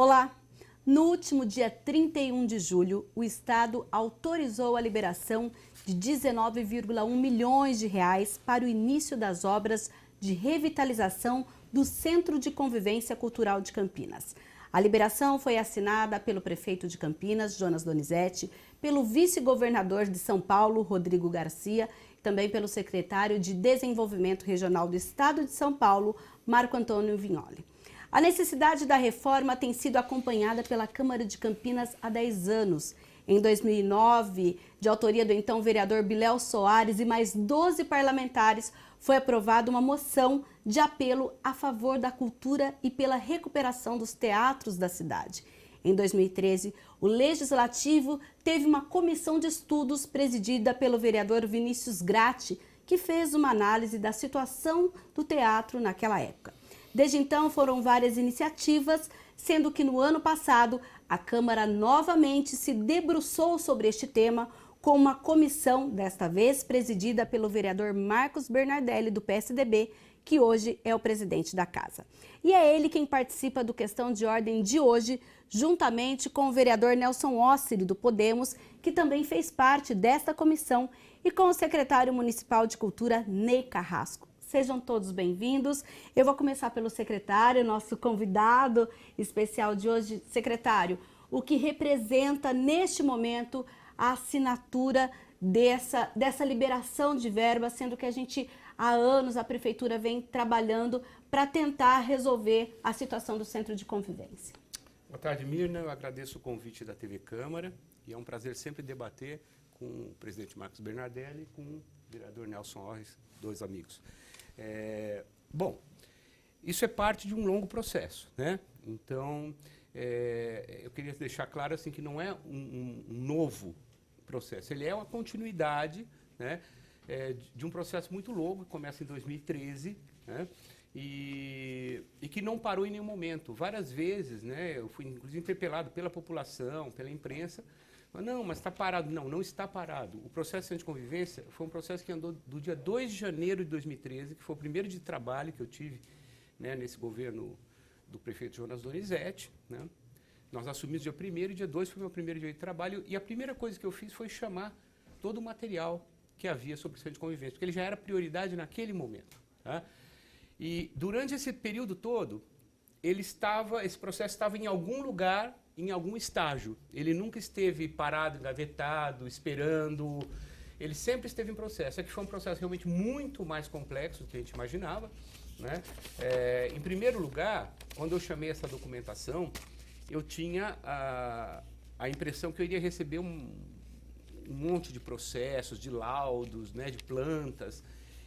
Olá! No último dia 31 de julho, o Estado autorizou a liberação de 19,1 milhões de reais para o início das obras de revitalização do Centro de Convivência Cultural de Campinas. A liberação foi assinada pelo prefeito de Campinas, Jonas Donizete, pelo vice-governador de São Paulo, Rodrigo Garcia, e também pelo secretário de Desenvolvimento Regional do Estado de São Paulo, Marco Antônio Vignoli. A necessidade da reforma tem sido acompanhada pela Câmara de Campinas há 10 anos. Em 2009, de autoria do então vereador Biléu Soares e mais 12 parlamentares, foi aprovada uma moção de apelo a favor da cultura e pela recuperação dos teatros da cidade. Em 2013, o Legislativo teve uma comissão de estudos presidida pelo vereador Vinícius Gratti, que fez uma análise da situação do teatro naquela época. Desde então foram várias iniciativas, sendo que no ano passado a Câmara novamente se debruçou sobre este tema com uma comissão, desta vez presidida pelo vereador Marcos Bernardelli, do PSDB, que hoje é o presidente da Casa. E é ele quem participa do Questão de Ordem de hoje, juntamente com o vereador Nelson Ossiri, do Podemos, que também fez parte desta comissão, e com o secretário municipal de Cultura, Ney Carrasco. Sejam todos bem-vindos. Eu vou começar pelo secretário, nosso convidado especial de hoje. Secretário, o que representa neste momento a assinatura dessa liberação de verba, sendo que há anos, a Prefeitura vem trabalhando para tentar resolver a situação do Centro de Convivência. Boa tarde, Mirna. Eu agradeço o convite da TV Câmara e é um prazer sempre debater com o presidente Marcos Bernardelli e com o vereador Nelson Orres, dois amigos. Bom, isso é parte de um longo processo, né? Então, eu queria deixar claro assim, que não é um novo processo, ele é uma continuidade, né, de um processo muito longo, que começa em 2013, né, e que não parou em nenhum momento. Várias vezes, né, eu fui inclusive interpelado pela população, pela imprensa, não, mas está parado. Não, não está parado. O processo de Centro de Convivência foi um processo que andou do dia 2 de janeiro de 2013, que foi o primeiro dia de trabalho que eu tive, né, nesse governo do prefeito Jonas Donizete, né. Nós assumimos dia 1º e dia 2 foi o meu primeiro dia de trabalho, e a primeira coisa que eu fiz foi chamar todo o material que havia sobre o Centro de Convivência, porque ele já era prioridade naquele momento, tá? E durante esse período todo, esse processo estava em algum lugar, em algum estágio. Ele nunca esteve parado, engavetado, esperando. Ele sempre esteve em processo. É que foi um processo realmente muito mais complexo do que a gente imaginava, né? Em primeiro lugar, quando eu chamei essa documentação, eu tinha a impressão que eu iria receber um monte de processos, de laudos, né, de plantas.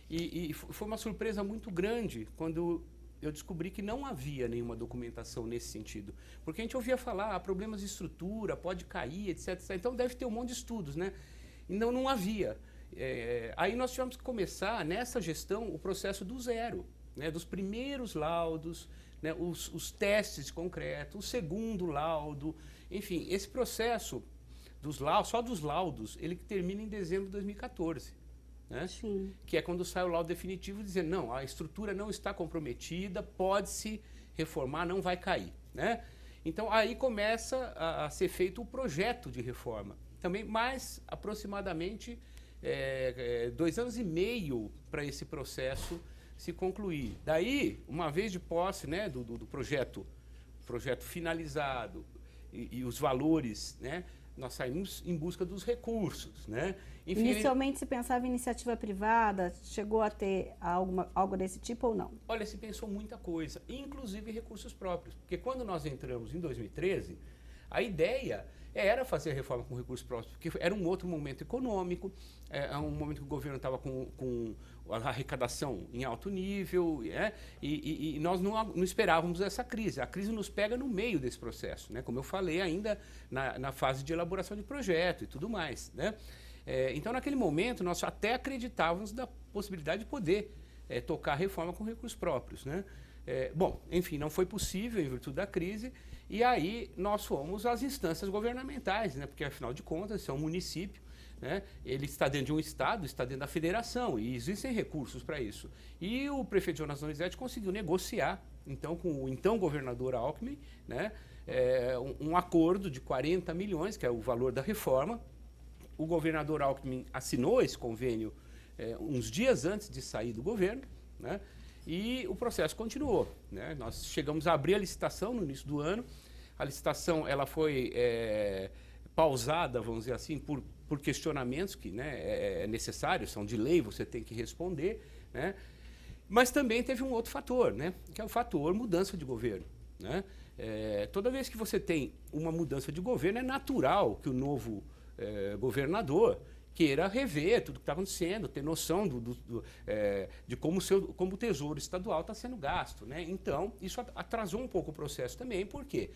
E foi uma surpresa muito grande quando eu descobri que não havia nenhuma documentação nesse sentido. Porque a gente ouvia falar, problemas de estrutura, pode cair, etc. Então deve ter um monte de estudos, né? E não havia. Aí nós tivemos que começar, nessa gestão, o processo do zero, né? Dos primeiros laudos, né? Os testes concretos, o segundo laudo, enfim, esse processo dos laudos, só dos laudos, ele termina em dezembro de 2014. Né? Que é quando sai o laudo definitivo dizendo, não, a estrutura não está comprometida, pode-se reformar, não vai cair. Né? Então aí começa a ser feito o projeto de reforma. Também mais aproximadamente 2 anos e meio para esse processo se concluir. Daí, uma vez de posse, né, do projeto finalizado e os valores, né, nós saímos em busca dos recursos, né? Enfim, inicialmente se pensava em iniciativa privada, chegou a ter algo desse tipo ou não? Olha, se pensou muita coisa, inclusive recursos próprios, porque quando nós entramos em 2013, a ideia era fazer a reforma com recursos próprios, porque era um outro momento econômico, um momento que o governo estava com a arrecadação em alto nível, e nós não esperávamos essa crise. A crise nos pega no meio desse processo, né? Como eu falei, ainda na fase de elaboração de projeto e tudo mais, né? Então, naquele momento, nós até acreditávamos da possibilidade de poder tocar a reforma com recursos próprios, né? Bom, enfim, não foi possível em virtude da crise, e aí nós fomos às instâncias governamentais, né? Porque, afinal de contas, isso é um município, né? Ele está dentro de um estado, está dentro da federação, e existem recursos para isso. E o prefeito Jonas Donizete conseguiu negociar, então, com o então governador Alckmin, né, um acordo de 40 milhões, que é o valor da reforma. O governador Alckmin assinou esse convênio uns dias antes de sair do governo, né, e o processo continuou, né. Nós chegamos a abrir a licitação no início do ano. A licitação ela foi pausada, vamos dizer assim, por questionamentos que, né, é necessário, são de lei, você tem que responder, né. Mas também teve um outro fator, né, que é o fator mudança de governo, né. Toda vez que você tem uma mudança de governo, é natural que o novo governador queira rever tudo que está acontecendo, ter noção de como o tesouro estadual está sendo gasto, né. Então, isso atrasou um pouco o processo também, porque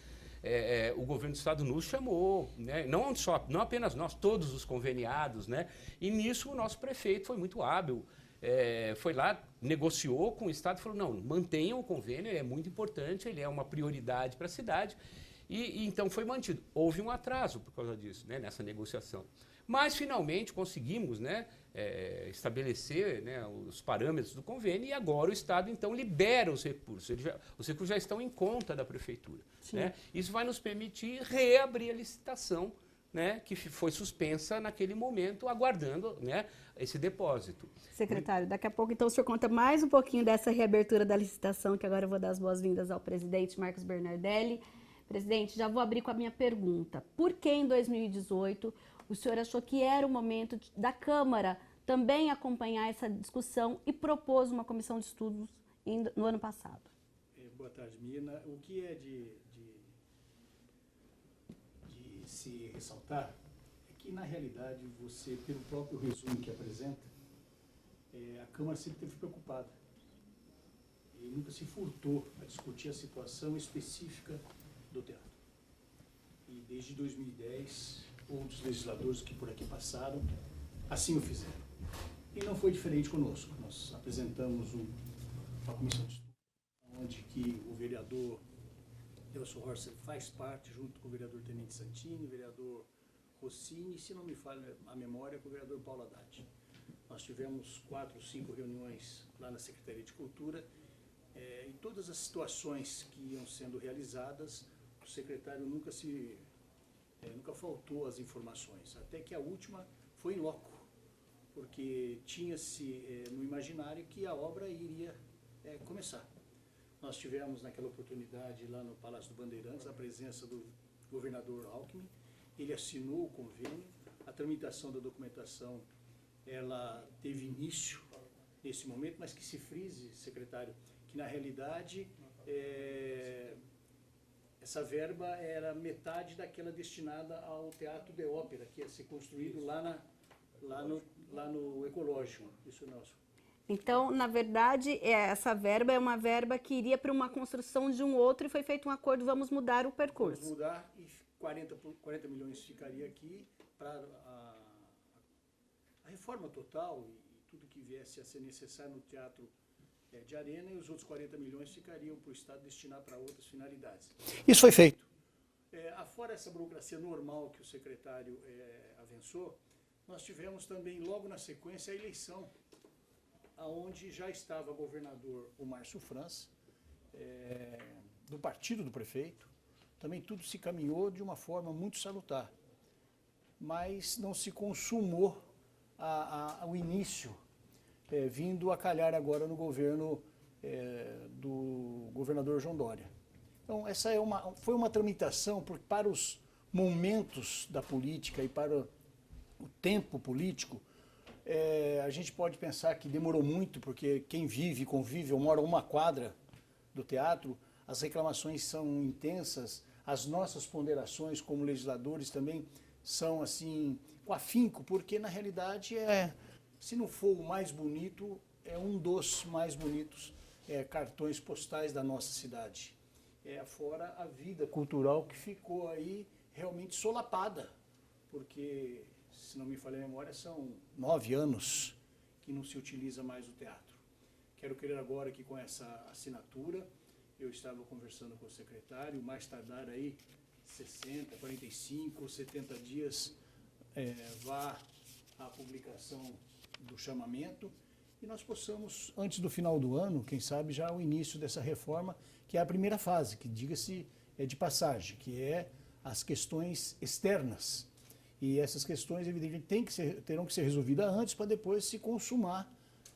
o governo do estado nos chamou, né, não apenas nós, todos os conveniados, né, e nisso o nosso prefeito foi muito hábil. Foi lá, negociou com o estado e falou, não, mantenham o convênio, ele é muito importante, ele é uma prioridade para a cidade, e então foi mantido. Houve um atraso por causa disso, né, nessa negociação. Mas finalmente conseguimos, né, estabelecer, né, os parâmetros do convênio, e agora o estado então libera os recursos. Os recursos já estão em conta da prefeitura, né? Isso vai nos permitir reabrir a licitação, né, que foi suspensa naquele momento, aguardando, né, esse depósito. Secretário, daqui a pouco, então, o senhor conta mais um pouquinho dessa reabertura da licitação, que agora eu vou dar as boas-vindas ao presidente Marcos Bernardelli. Presidente, já vou abrir com a minha pergunta. Por que em 2018 o senhor achou que era o momento da Câmara também acompanhar essa discussão e propôs uma comissão de estudos no ano passado? Boa tarde, Mina. O que é de se ressaltar é que, na realidade, você, pelo próprio resumo que apresenta, a Câmara sempre esteve preocupada e nunca se furtou a discutir a situação específica do teatro. E desde 2010, outros legisladores que por aqui passaram, assim o fizeram. E não foi diferente conosco. Nós apresentamos uma comissão de estudo, onde que o vereador Nelson Horser faz parte, junto com o vereador Tenente Santini, o vereador Rossini, e, se não me falha a memória, com o vereador Paulo Haddad. Nós tivemos 4 ou 5 reuniões lá na Secretaria de Cultura, e todas as situações que iam sendo realizadas, o secretário nunca faltou as informações, até que a última foi em loco, porque tinha-se no imaginário que a obra iria começar. Nós tivemos naquela oportunidade lá no Palácio do Bandeirantes a presença do governador Alckmin, ele assinou o convênio, a tramitação da documentação ela teve início nesse momento, mas que se frise, secretário, que na realidade essa verba era metade daquela destinada ao Teatro de Ópera, que ia ser construído lá no Ecológico. Isso, Nelson. Então, na verdade, essa verba é uma verba que iria para uma construção de um outro e foi feito um acordo, vamos mudar o percurso. Vamos mudar e 40 milhões ficaria aqui para a reforma total e tudo que viesse a ser necessário no Teatro de Arena, e os outros 40 milhões ficariam para o Estado destinar para outras finalidades. Isso foi feito. Afora essa burocracia normal que o secretário avançou, nós tivemos também, logo na sequência, a eleição, onde já estava governador o Márcio França, do partido do prefeito. Também tudo se caminhou de uma forma muito salutar, mas não se consumou o início, vindo a calhar agora no governo do governador João Dória. Então, essa foi uma tramitação, porque para os momentos da política e para o tempo político, a gente pode pensar que demorou muito, porque quem vive e convive ou mora a uma quadra do teatro, as reclamações são intensas, as nossas ponderações como legisladores também são assim, com afinco, porque na realidade se não for o mais bonito, é um dos mais bonitos cartões postais da nossa cidade. Fora a vida cultural que ficou aí realmente solapada, porque, se não me falha a memória, são 9 anos que não se utiliza mais o teatro. Quero crer agora que com essa assinatura, eu estava conversando com o secretário, mais tardar aí 60, 45, 70 dias vá a publicação do chamamento, e que nós possamos, antes do final do ano, quem sabe já o início dessa reforma, que é a primeira fase, que diga-se de passagem, que é as questões externas. E essas questões, evidentemente, terão que ser resolvidas antes para depois se consumar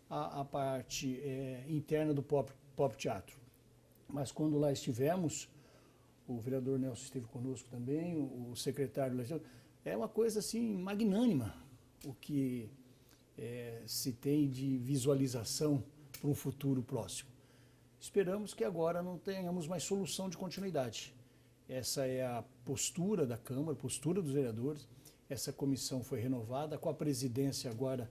a parte interna do próprio teatro. Mas quando lá estivemos, o vereador Nelson esteve conosco também, o secretário legislativo, é uma coisa assim magnânima o que se tem de visualização para um futuro próximo. Esperamos que agora não tenhamos mais solução de continuidade. Essa é a postura da Câmara, a postura dos vereadores. Essa comissão foi renovada. Com a presidência agora,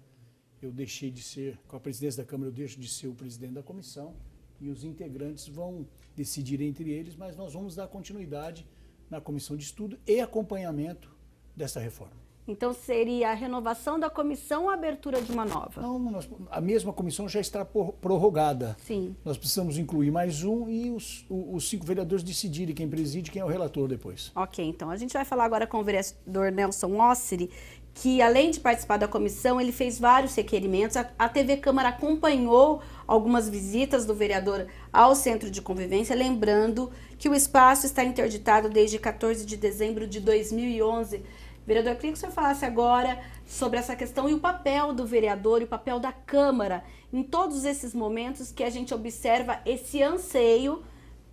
com a presidência da Câmara eu deixo de ser o presidente da comissão e os integrantes vão decidir entre eles, mas nós vamos dar continuidade na comissão de estudo e acompanhamento dessa reforma. Então seria a renovação da comissão ou a abertura de uma nova? Não, a mesma comissão já está prorrogada. Sim. Nós precisamos incluir mais um e os 5 vereadores decidirem quem preside e quem é o relator depois. Ok, então a gente vai falar agora com o vereador Nelson Osseri, que além de participar da comissão, ele fez vários requerimentos. A TV Câmara acompanhou algumas visitas do vereador ao Centro de Convivência, lembrando que o espaço está interditado desde 14 de dezembro de 2011. Vereador, eu queria que o senhor falasse agora sobre essa questão e o papel do vereador e o papel da Câmara em todos esses momentos que a gente observa esse anseio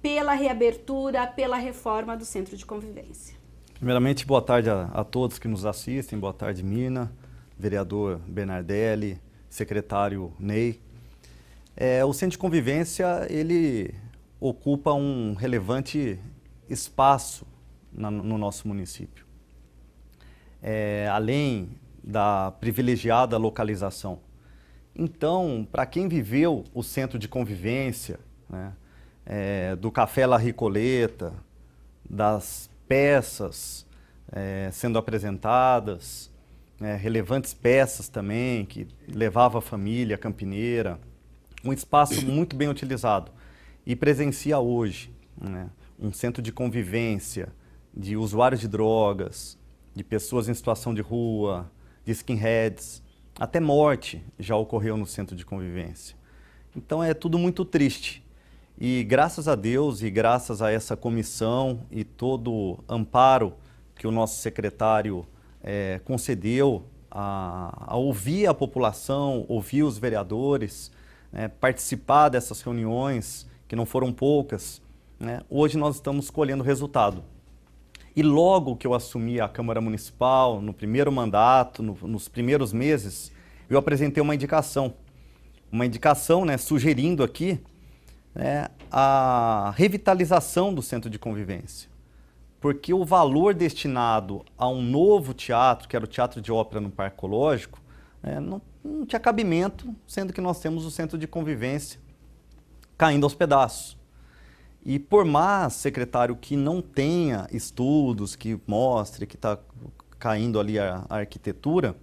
pela reabertura, pela reforma do Centro de Convivência. Primeiramente, boa tarde a todos que nos assistem, boa tarde, Mina, vereador Bernardelli, secretário Ney. O Centro de Convivência, ele ocupa um relevante espaço no nosso município. Além da privilegiada localização. Então, para quem viveu o Centro de Convivência, né, do Café La Ricoleta, das peças sendo apresentadas, relevantes peças também, que levava a família campineira, um espaço muito bem utilizado. E presencia hoje, né, um centro de convivência de usuários de drogas, de pessoas em situação de rua, de skinheads, até morte já ocorreu no centro de convivência. Então é tudo muito triste. E graças a Deus e graças a essa comissão e todo o amparo que o nosso secretário concedeu a ouvir a população, ouvir os vereadores, participar dessas reuniões, que não foram poucas, né, hoje nós estamos colhendo resultado. E logo que eu assumi a Câmara Municipal, no primeiro mandato, nos primeiros meses, eu apresentei uma indicação, né, sugerindo aqui, né, a revitalização do Centro de Convivência. Porque o valor destinado a um novo teatro, que era o Teatro de Ópera no Parque Ecológico, não tinha cabimento, sendo que nós temos o Centro de Convivência caindo aos pedaços. E por mais, secretário, que não tenha estudos que mostre que está caindo ali a arquitetura,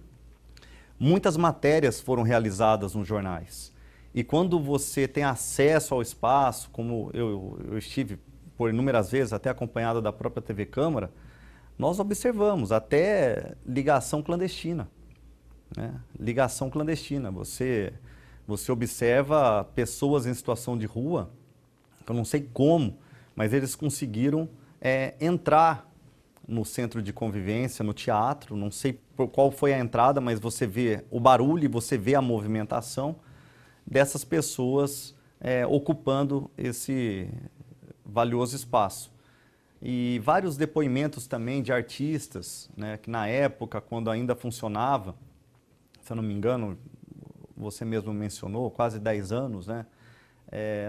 muitas matérias foram realizadas nos jornais. E quando você tem acesso ao espaço, como eu estive por inúmeras vezes, até acompanhado da própria TV Câmara, nós observamos até ligação clandestina. Né? Ligação clandestina. Você observa pessoas em situação de rua, eu não sei como, mas eles conseguiram entrar no centro de convivência, no teatro, não sei por qual foi a entrada, mas você vê o barulho, você vê a movimentação dessas pessoas ocupando esse valioso espaço. E vários depoimentos também de artistas, né, que na época, quando ainda funcionava, se eu não me engano, você mesmo mencionou, quase 10 anos, né?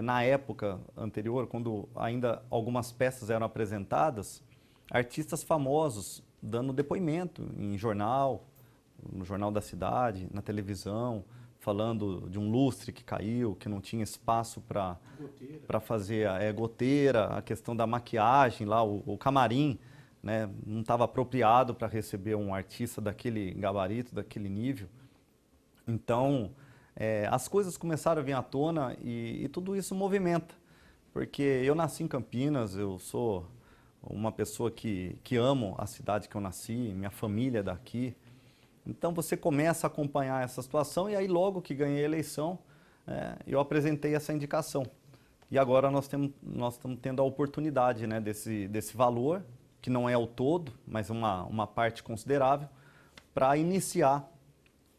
Na época anterior, quando ainda algumas peças eram apresentadas, artistas famosos dando depoimento em jornal, no Jornal da Cidade, na televisão, falando de um lustre que caiu, que não tinha espaço para fazer goteira, a questão da maquiagem lá, o camarim, né, não estava apropriado para receber um artista daquele gabarito, daquele nível. Então, as coisas começaram a vir à tona e tudo isso movimenta, porque eu nasci em Campinas, eu sou uma pessoa que amo a cidade que eu nasci, minha família é daqui, Então você começa a acompanhar essa situação e aí logo que ganhei a eleição, eu apresentei essa indicação. E agora nós estamos tendo a oportunidade, né, desse valor, que não é o todo, mas uma parte considerável, para iniciar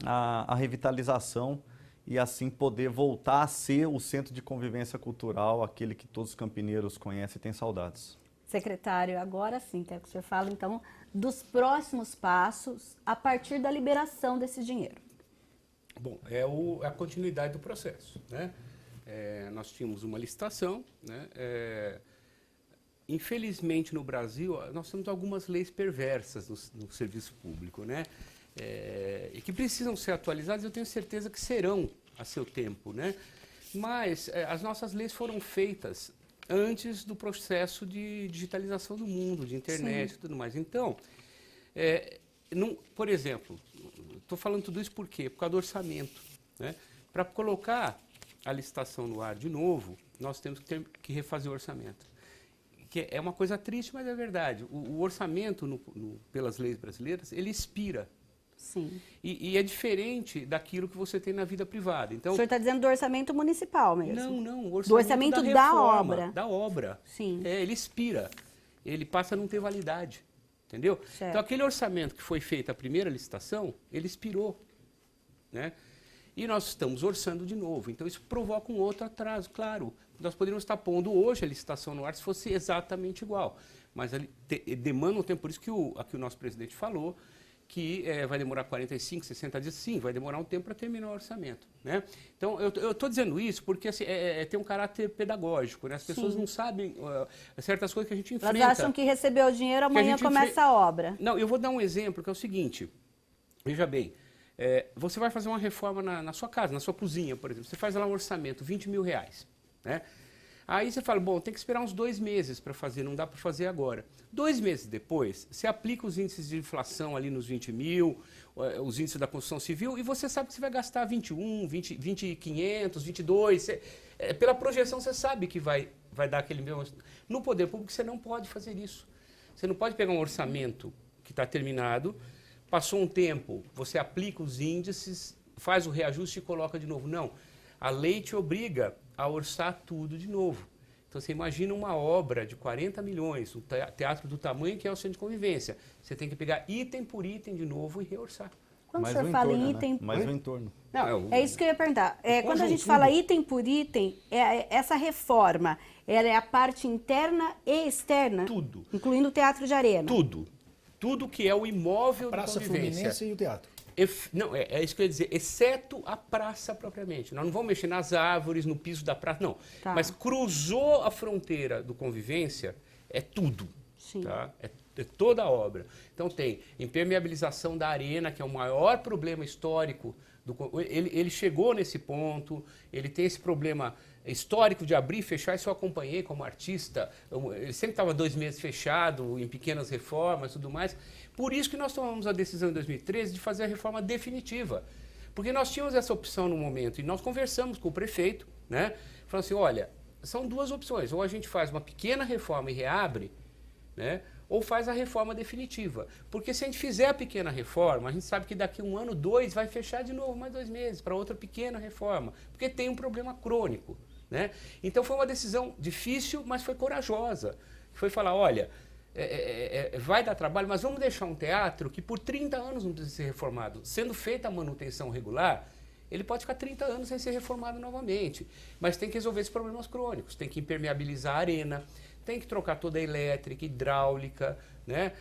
a revitalização e assim poder voltar a ser o centro de convivência cultural, aquele que todos os campineiros conhecem e têm saudades. Secretário, agora sim, quero que o senhor fale então dos próximos passos a partir da liberação desse dinheiro. Bom, a continuidade do processo, né? Nós tínhamos uma licitação, né? Infelizmente no Brasil nós temos algumas leis perversas no serviço público, né? E que precisam ser atualizadas, eu tenho certeza que serão a seu tempo, né? Mas as nossas leis foram feitas antes do processo de digitalização do mundo, de internet e tudo mais. Então, por exemplo, estou falando tudo isso por quê? Por causa do orçamento, né? Para colocar a licitação no ar de novo, nós temos que refazer o orçamento. Que é uma coisa triste, mas é verdade. O orçamento, pelas leis brasileiras, ele expira. Sim. E é diferente daquilo que você tem na vida privada. Então, o senhor está dizendo do orçamento municipal mesmo? Não, o orçamento da obra. Da obra. Sim. Ele expira. Ele passa a não ter validade. Entendeu? Certo. Então, aquele orçamento que foi feito a primeira licitação, ele expirou. Né? E nós estamos orçando de novo. Então, isso provoca um outro atraso, claro. Nós poderíamos estar pondo hoje a licitação no ar se fosse exatamente igual. Mas demanda um tempo, por isso que o nosso presidente falou, que vai demorar 45, 60 dias, sim, vai demorar um tempo para terminar o orçamento. Né? Então, eu estou dizendo isso porque assim, tem um caráter pedagógico, né? As pessoas não sabem certas coisas que a gente enfrenta. Elas acham que recebeu o dinheiro, amanhã começa a obra. Não, eu vou dar um exemplo, que é o seguinte, veja bem, você vai fazer uma reforma na sua casa, na sua cozinha, por exemplo, você faz lá um orçamento, 20 mil reais, né? Aí você fala, bom, tem que esperar uns 2 meses para fazer, não dá para fazer agora. 2 meses depois, você aplica os índices de inflação ali nos 20 mil, os índices da construção civil, e você sabe que você vai gastar 21, 20.500, 22. Pela projeção você sabe que vai dar aquele mesmo. No poder público você não pode fazer isso. Você não pode pegar um orçamento que está terminado, passou um tempo, você aplica os índices, faz o reajuste e coloca de novo. Não, a lei te obriga a orçar tudo de novo. Então, você imagina uma obra de 40 milhões, um teatro do tamanho que é o centro de convivência. Você tem que pegar item por item de novo e reorçar. Quando o senhor fala em item... Mais o entorno. Não, é isso que eu ia perguntar. Quando a gente fala item por item, essa reforma, ela é a parte interna e externa? Tudo. Incluindo o Teatro de Arena? Tudo. Tudo que é o imóvel de convivência. Praça Fluminense e o teatro. Não, é isso que eu ia dizer, exceto a praça propriamente. Nós não vamos mexer nas árvores, no piso da praça, não. Tá. Mas cruzou a fronteira do convivência, é tudo. Sim. Tá? É toda a obra. Então tem impermeabilização da arena, que é o maior problema histórico. Ele chegou nesse ponto, ele tem esse problema histórico de abrir e fechar, isso eu acompanhei como artista. Ele sempre estava 2 meses fechado, em pequenas reformas e tudo mais. Por isso que nós tomamos a decisão em 2013 de fazer a reforma definitiva. Porque nós tínhamos essa opção no momento e nós conversamos com o prefeito, né? Falando assim, olha, são 2 opções. Ou a gente faz uma pequena reforma e reabre, né? Ou faz a reforma definitiva. Porque se a gente fizer a pequena reforma, a gente sabe que daqui 1 ano, 2, vai fechar de novo mais 2 meses para outra pequena reforma. Porque tem um problema crônico, né? Então foi uma decisão difícil, mas foi corajosa. Foi falar, olha... vai dar trabalho, mas vamos deixar um teatro que por 30 anos não precisa ser reformado. Sendo feita a manutenção regular, ele pode ficar 30 anos sem ser reformado novamente. Mas tem que resolver esses problemas crônicos. Tem que impermeabilizar a arena, tem que trocar toda a elétrica, hidráulica, né?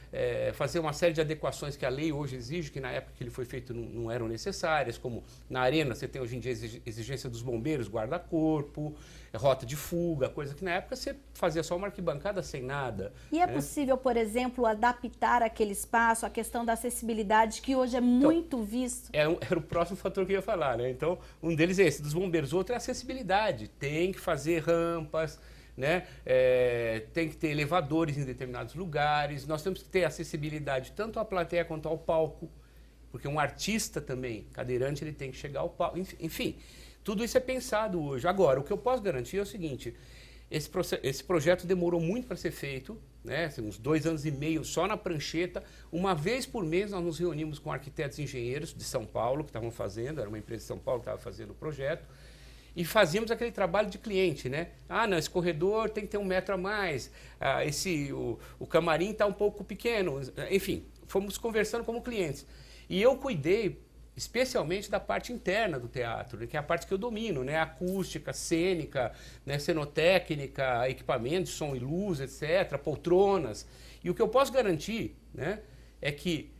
Fazer uma série de adequações que a lei hoje exige, que na época que ele foi feito não eram necessárias, como na arena você tem hoje em dia exigência dos bombeiros, guarda-corpo, rota de fuga, coisa que na época você fazia só uma arquibancada sem nada. E é possível, por exemplo, adaptar aquele espaço, a questão da acessibilidade, que hoje é muito visto? Era o próximo fator que eu ia falar, né? Então, um deles é esse, dos bombeiros. O outro é a acessibilidade. Tem que fazer rampas, né? Tem que ter elevadores em determinados lugares. Nós temos que ter acessibilidade tanto à plateia quanto ao palco, porque um artista também, cadeirante, ele tem que chegar ao palco. Enfim, tudo isso é pensado hoje. Agora, o que eu posso garantir é o seguinte, esse projeto demorou muito para ser feito, né, uns 2 anos e meio só na prancheta. Uma vez por mês nós nos reunimos com arquitetos e engenheiros de São Paulo que estavam fazendo, era uma empresa de São Paulo que estava fazendo o projeto, e fazíamos aquele trabalho de cliente, né? Ah, não, esse corredor tem que ter 1 metro a mais, o camarim está um pouco pequeno, enfim, fomos conversando como clientes. E eu cuidei especialmente da parte interna do teatro, que é a parte que eu domino, né? Acústica, cênica, né? Cenotécnica, equipamentos, som e luz, etc., poltronas. E o que eu posso garantir, né, é que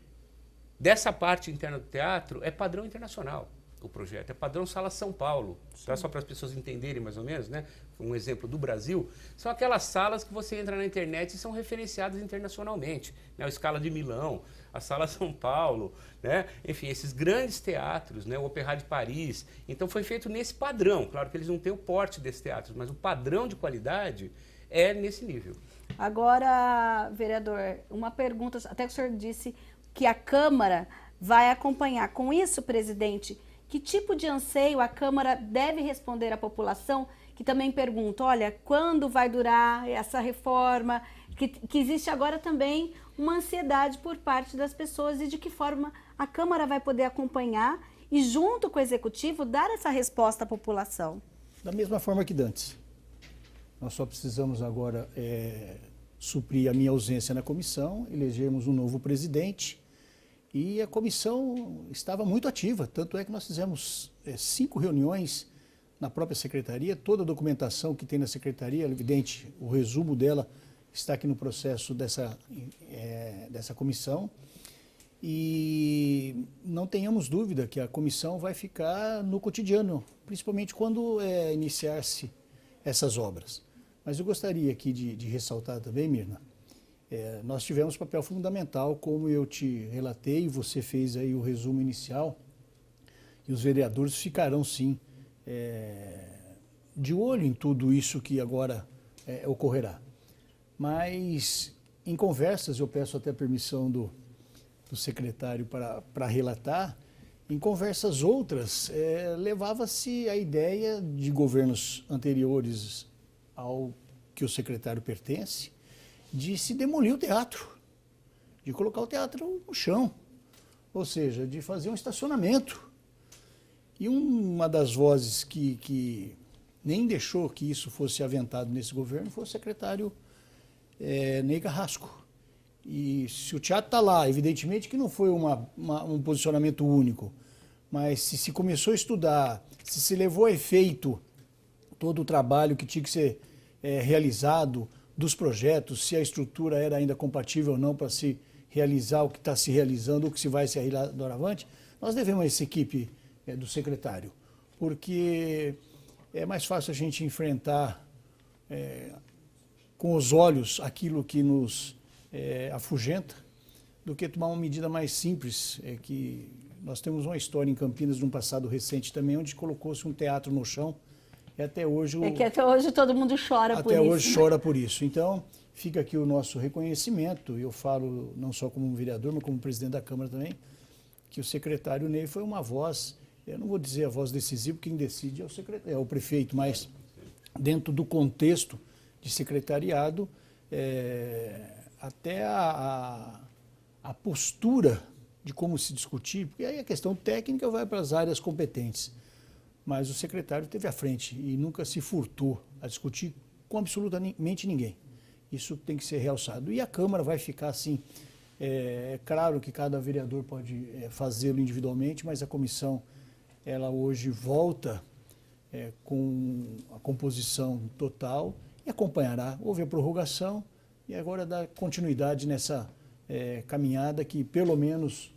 dessa parte interna do teatro é padrão internacional o projeto, é padrão Sala São Paulo, tá? Só para as pessoas entenderem mais ou menos, né? Um exemplo do Brasil, são aquelas salas que você entra na internet e são referenciadas internacionalmente, né? O Scala de Milão, a Sala São Paulo, né? Enfim, esses grandes teatros, né? O Opéra de Paris. Então foi feito nesse padrão. Claro que eles não têm o porte desses teatros, mas o padrão de qualidade é nesse nível. Agora, vereador, uma pergunta, até que o senhor disse que a Câmara vai acompanhar. Com isso, presidente, que tipo de anseio a Câmara deve responder à população, que também pergunta, olha, quando vai durar essa reforma, que existe agora também uma ansiedade por parte das pessoas e de que forma a Câmara vai poder acompanhar e, junto com o Executivo, dar essa resposta à população? Da mesma forma que dantes. Nós só precisamos agora suprir a minha ausência na comissão, elegermos um novo presidente e a comissão estava muito ativa, tanto é que nós fizemos 5 reuniões na própria secretaria, toda a documentação que tem na secretaria, é evidente, o resumo dela está aqui no processo dessa comissão e não tenhamos dúvida que a comissão vai ficar no cotidiano, principalmente quando iniciar-se essas obras. Mas eu gostaria aqui de ressaltar também, Mirna, nós tivemos papel fundamental, como eu te relatei, você fez aí o resumo inicial, e os vereadores ficarão sim de olho em tudo isso que agora ocorrerá. Mas em conversas, eu peço até permissão do secretário para relatar, em conversas outras, levava-se a ideia de governos anteriores ao que o secretário pertence, de se demolir o teatro, de colocar o teatro no chão, ou seja, de fazer um estacionamento. E uma das vozes que nem deixou que isso fosse aventado nesse governo foi o secretário Ney Carrasco. E se o teatro está lá, evidentemente que não foi um posicionamento único, mas se começou a estudar, se levou a efeito todo o trabalho que tinha que ser realizado dos projetos, se a estrutura era ainda compatível ou não para se realizar o que está se realizando, o que se vai se realizar doravante, nós devemos a essa equipe do secretário, porque é mais fácil a gente enfrentar com os olhos aquilo que nos afugenta do que tomar uma medida mais simples, que nós temos uma história em Campinas de um passado recente também, onde colocou-se um teatro no chão. E até hoje... que até hoje todo mundo chora por isso. Até hoje chora por isso. Então, fica aqui o nosso reconhecimento, eu falo não só como vereador, mas como presidente da Câmara também, que o secretário Ney foi uma voz, eu não vou dizer a voz decisiva, quem decide é o prefeito, mas dentro do contexto de secretariado, até a postura de como se discutir, porque aí a questão técnica vai para as áreas competentes. Mas o secretário esteve à frente e nunca se furtou a discutir com absolutamente ninguém. Isso tem que ser realçado. E a Câmara vai ficar assim, claro que cada vereador pode fazê-lo individualmente, mas a comissão, ela hoje volta com a composição total e acompanhará. Houve a prorrogação e agora dá continuidade nessa caminhada que pelo menos...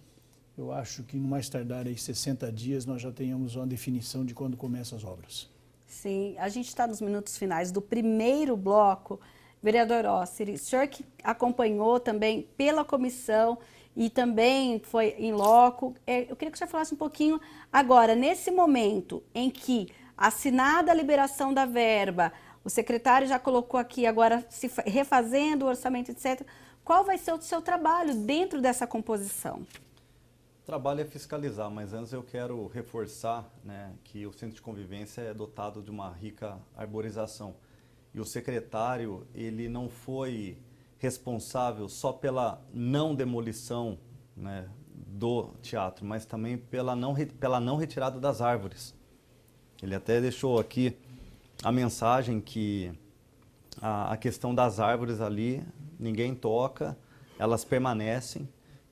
Eu acho que no mais tardar aí 60 dias nós já tenhamos uma definição de quando começam as obras. Sim, a gente está nos minutos finais do primeiro bloco. Vereador Ossiri, o senhor que acompanhou também pela comissão e também foi em loco, eu queria que o senhor falasse um pouquinho agora, nesse momento em que, assinada a liberação da verba, o secretário já colocou aqui agora, se refazendo o orçamento, etc., qual vai ser o seu trabalho dentro dessa composição? O trabalho é fiscalizar, mas antes eu quero reforçar, né, que o Centro de Convivência é dotado de uma rica arborização. E o secretário, ele não foi responsável só pela não demolição, né, do teatro, mas também pela não retirada das árvores. Ele até deixou aqui a mensagem que a questão das árvores ali, ninguém toca, elas permanecem.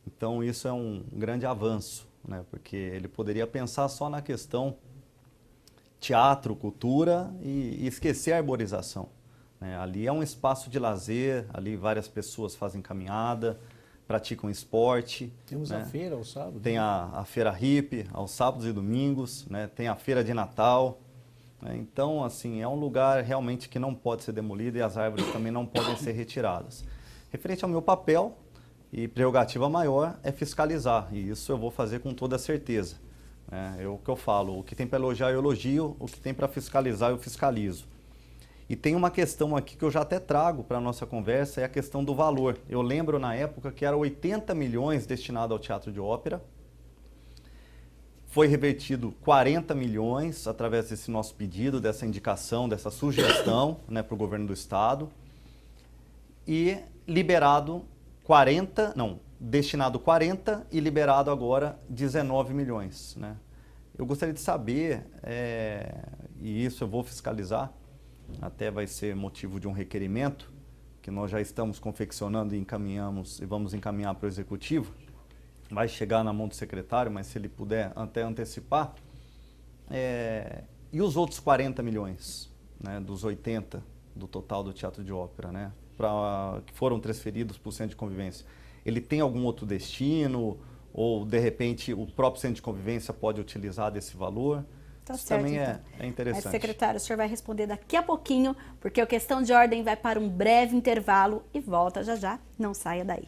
Então isso é um grande avanço, né, porque ele poderia pensar só na questão teatro, cultura e esquecer a arborização. Ali é um espaço de lazer, ali várias pessoas fazem caminhada, praticam esporte. Temos a feira aos sábados. Tem a feira hippie aos sábados e domingos, né? Tem a feira de Natal. Então, assim, é um lugar realmente que não pode ser demolido e as árvores também não podem ser retiradas. Referente ao meu papel e prerrogativa maior é fiscalizar, e isso eu vou fazer com toda certeza. É o que eu falo, o que tem para elogiar eu elogio, o que tem para fiscalizar eu fiscalizo. E tem uma questão aqui que eu já até trago para a nossa conversa, é a questão do valor. Eu lembro na época que era 80 milhões destinado ao Teatro de Ópera. Foi revertido 40 milhões através desse nosso pedido, dessa indicação, dessa sugestão, né, para o governo do estado. E liberado destinado 40 e liberado agora 19 milhões. Né? Eu gostaria de saber, e isso eu vou fiscalizar, até vai ser motivo de um requerimento que nós já estamos confeccionando e encaminhamos e vamos encaminhar para o executivo. Vai chegar na mão do secretário, mas se ele puder até antecipar. E os outros 40 milhões, né, dos 80 do total do Teatro de Ópera, né, que foram transferidos para o Centro de Convivência, ele tem algum outro destino? Ou, de repente, o próprio Centro de Convivência pode utilizar desse valor? Tá Isso certo, também então. é interessante. Mas, secretário, o senhor vai responder daqui a pouquinho, porque a questão de ordem vai para um breve intervalo e volta já já. Não saia daí.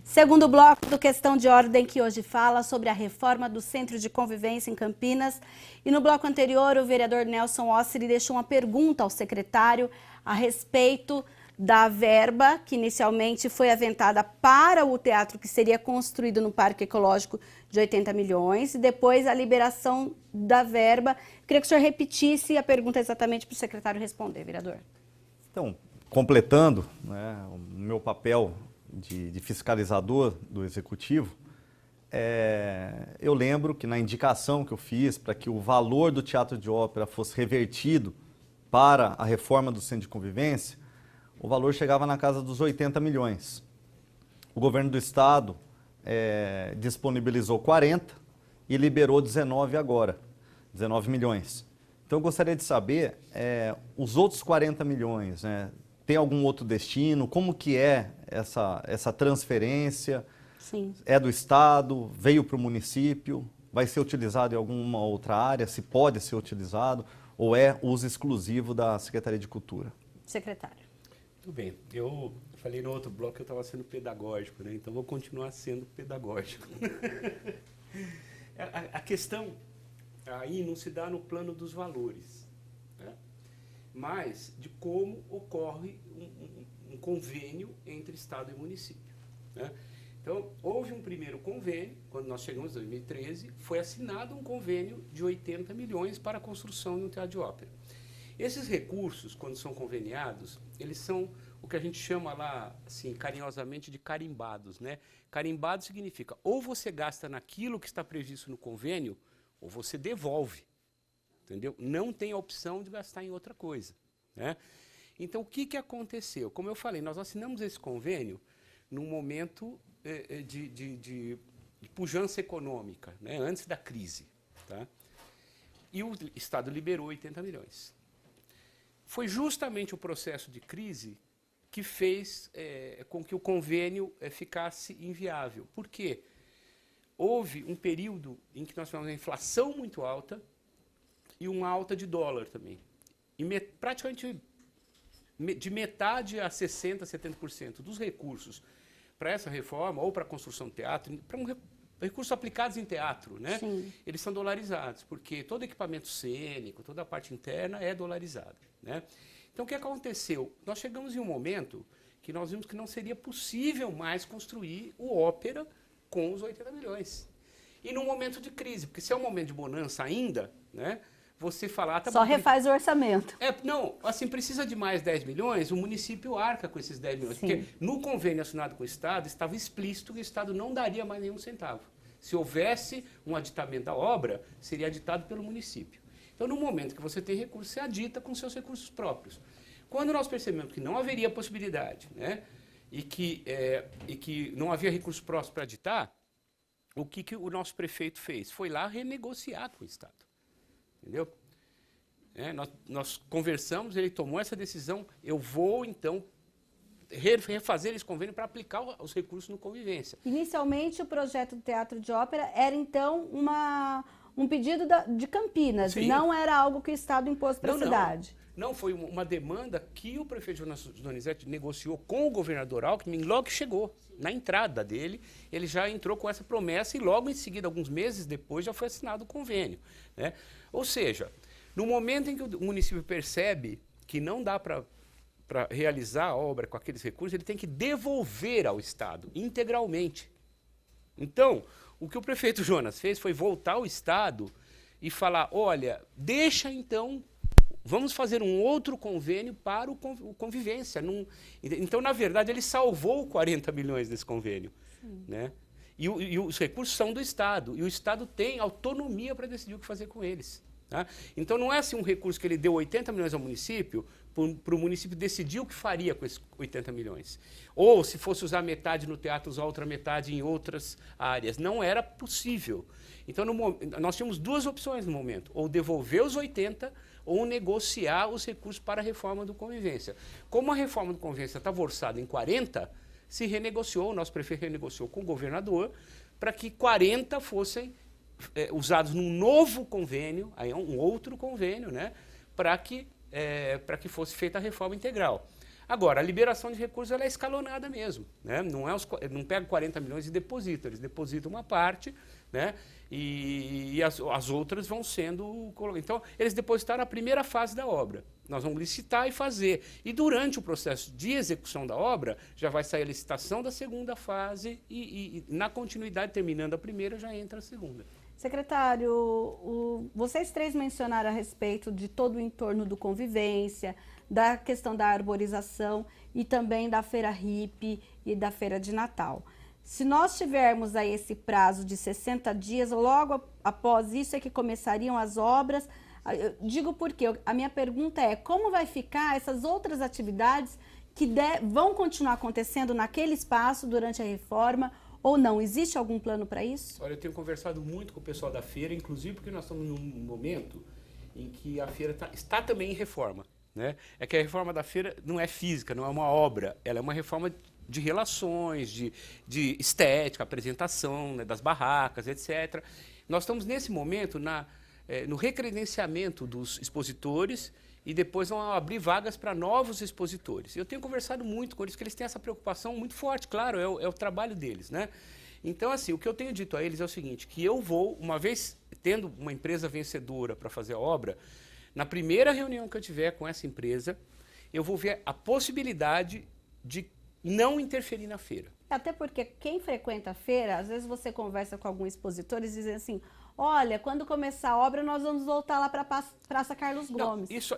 Segundo bloco do Questão de Ordem, que hoje fala sobre a reforma do Centro de Convivência em Campinas. E no bloco anterior, o vereador Nelson Osseri deixou uma pergunta ao secretário a respeito da verba que inicialmente foi aventada para o teatro que seria construído no Parque Ecológico de 80 milhões e depois a liberação da verba. Queria que o senhor repetisse a pergunta exatamente para o secretário responder, vereador. Então, completando, né, o meu papel de fiscalizador do Executivo, eu lembro que na indicação que eu fiz para que o valor do Teatro de Ópera fosse revertido para a reforma do Centro de Convivência, o valor chegava na casa dos 80 milhões. O governo do estado disponibilizou 40 e liberou 19 agora, 19 milhões. Então eu gostaria de saber, os outros 40 milhões, né, tem algum outro destino? Como que é essa transferência? Sim. É do estado? Veio para o município? Vai ser utilizado em alguma outra área? Se pode ser utilizado? Ou é uso exclusivo da Secretaria de Cultura? Secretário. Tudo bem. Eu falei no outro bloco que eu estava sendo pedagógico, né? Então vou continuar sendo pedagógico. A questão aí não se dá no plano dos valores, né? Mas de como ocorre um convênio entre Estado e município, né? Então, houve um primeiro convênio, quando nós chegamos em 2013, foi assinado um convênio de 80 milhões para a construção de um teatro de ópera. Esses recursos, quando são conveniados, eles são o que a gente chama lá, assim, carinhosamente, de carimbados, né? Carimbado significa ou você gasta naquilo que está previsto no convênio, ou você devolve. Entendeu? Não tem a opção de gastar em outra coisa, né? Então, o que aconteceu? Como eu falei, nós assinamos esse convênio num momento de pujança econômica, né? Antes da crise, tá? E o Estado liberou 80 milhões. Foi justamente o processo de crise que fez com que o convênio ficasse inviável. Por quê? Houve um período em que nós tivemos uma inflação muito alta, e uma alta de dólar também. E praticamente de metade a 60%, 70% dos recursos para essa reforma, ou para a construção do teatro, para recursos aplicados em teatro, né? Sim. Eles são dolarizados, porque todo equipamento cênico, toda a parte interna é dolarizada, né? Então, o que aconteceu? Nós chegamos em um momento que nós vimos que não seria possível mais construir o Ópera com os 80 milhões. E num momento de crise, porque se é um momento de bonança ainda, né, você falar... Tá só bom, refaz o orçamento. Não, assim, precisa de mais 10 milhões, o município arca com esses 10 milhões. Sim. Porque no convênio assinado com o Estado, estava explícito que o Estado não daria mais nenhum centavo. Se houvesse um aditamento da obra, seria aditado pelo município. Então, no momento que você tem recurso, você adita com seus recursos próprios. Quando nós percebemos que não haveria possibilidade, né, e que não havia recursos próprios para aditar, o que o nosso prefeito fez? Foi lá renegociar com o Estado. Entendeu? Nós conversamos, ele tomou essa decisão, eu vou, então, refazer esse convênio para aplicar os recursos no Convivência. Inicialmente, o projeto do Teatro de Ópera era, então, um pedido de Campinas, Sim. Não era algo que o Estado impôs para a cidade. Não, foi uma demanda que o prefeito Jonas Donizete negociou com o governador Alckmin logo que chegou. Na entrada dele, ele já entrou com essa promessa e logo em seguida, alguns meses depois, já foi assinado o convênio, né? Ou seja, no momento em que o município percebe que não dá para realizar a obra com aqueles recursos, ele tem que devolver ao Estado integralmente. Então, o que o prefeito Jonas fez foi voltar ao Estado e falar, olha, deixa então, vamos fazer um outro convênio para o Convivência. Então, na verdade, ele salvou 40 milhões desse convênio, né? E os recursos são do Estado, e o Estado tem autonomia para decidir o que fazer com eles. Tá? Então, não é assim um recurso que ele deu 80 milhões ao município, para o município decidir o que faria com esses 80 milhões. Ou, se fosse usar metade no teatro, usar outra metade em outras áreas. Não era possível. Então, nós tínhamos duas opções no momento, ou devolver os 80 ou negociar os recursos para a reforma do Convivência. Como a reforma do Convivência estava orçada em 40, se renegociou, o nosso prefeito renegociou com o governador, para que 40 fossem usados num novo convênio, aí é um outro convênio, né, para que fosse feita a reforma integral. Agora, a liberação de recursos ela é escalonada mesmo, né? Não pega 40 milhões e deposita, eles depositam uma parte, né? E as outras vão sendo... Então, eles depositaram a primeira fase da obra. Nós vamos licitar e fazer. E durante o processo de execução da obra, já vai sair a licitação da segunda fase e na continuidade, terminando a primeira, já entra a segunda. Secretário, vocês três mencionaram a respeito de todo o entorno do Convivência, da questão da arborização e também da Feira Hippie e da Feira de Natal. Se nós tivermos aí esse prazo de 60 dias, logo após isso é que começariam as obras. Eu digo porque a minha pergunta é como vai ficar essas outras atividades que vão continuar acontecendo naquele espaço durante a reforma ou não? Existe algum plano para isso? Olha, eu tenho conversado muito com o pessoal da feira, inclusive porque nós estamos num momento em que a feira está também em reforma, né? É que a reforma da feira não é física, não é uma obra, ela é uma reforma de relações, de estética, apresentação, né, das barracas, etc. Nós estamos nesse momento no recredenciamento dos expositores e depois vão abrir vagas para novos expositores. Eu tenho conversado muito com eles, porque eles têm essa preocupação muito forte, claro, é o trabalho deles, né? Então, assim, o que eu tenho dito a eles é o seguinte, que eu vou, uma vez tendo uma empresa vencedora para fazer a obra, na primeira reunião que eu tiver com essa empresa, eu vou ver a possibilidade de não interferir na feira. Até porque quem frequenta a feira, às vezes você conversa com alguns expositores e dizem assim, olha, quando começar a obra nós vamos voltar lá para a Praça Carlos Gomes. Não,